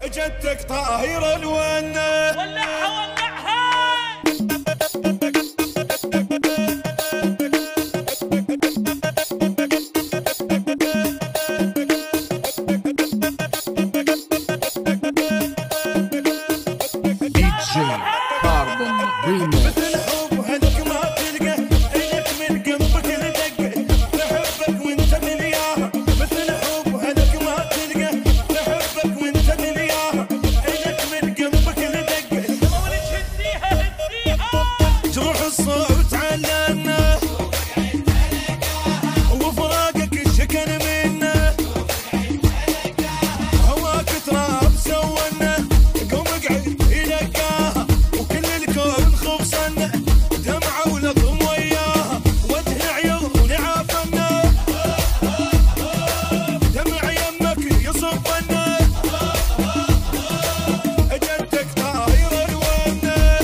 جدك طاهر الونه ولعها الصوت علنا وفراقك شكن منا هواك تراب سونا قوم اقعد يلقاها وكل الكون خبصنا دمعة ولطم وياها وجه عيون عافنا دمع يمك يصبنا جدك طاير الونه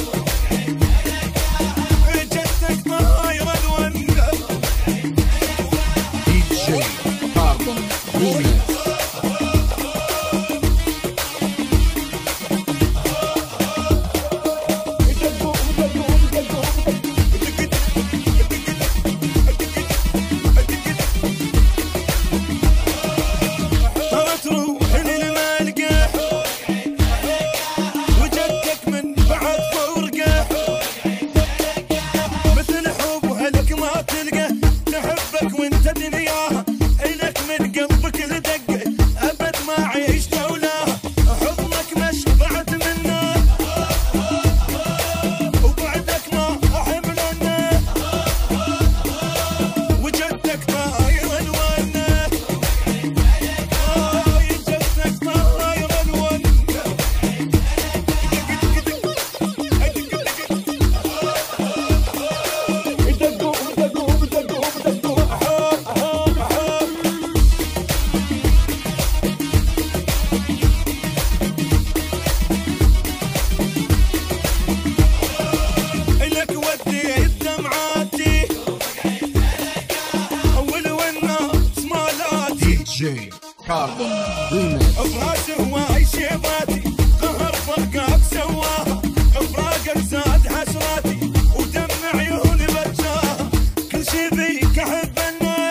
افراش هواي شيباتي قهر فرقاك سواها افراقك زاد حسراتي ودم عيوني بجاها كل شي فيك احبنا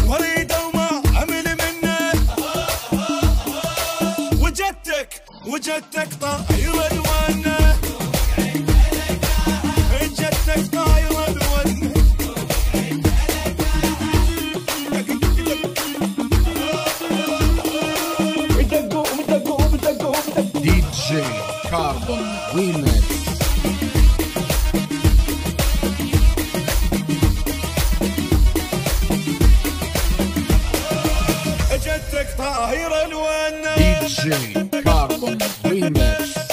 وريد وما امل منه وجدتك طاير الونه جدتك طاير الونه Carbon Remix. جدك طاهر الونه DJ Carbon Remix.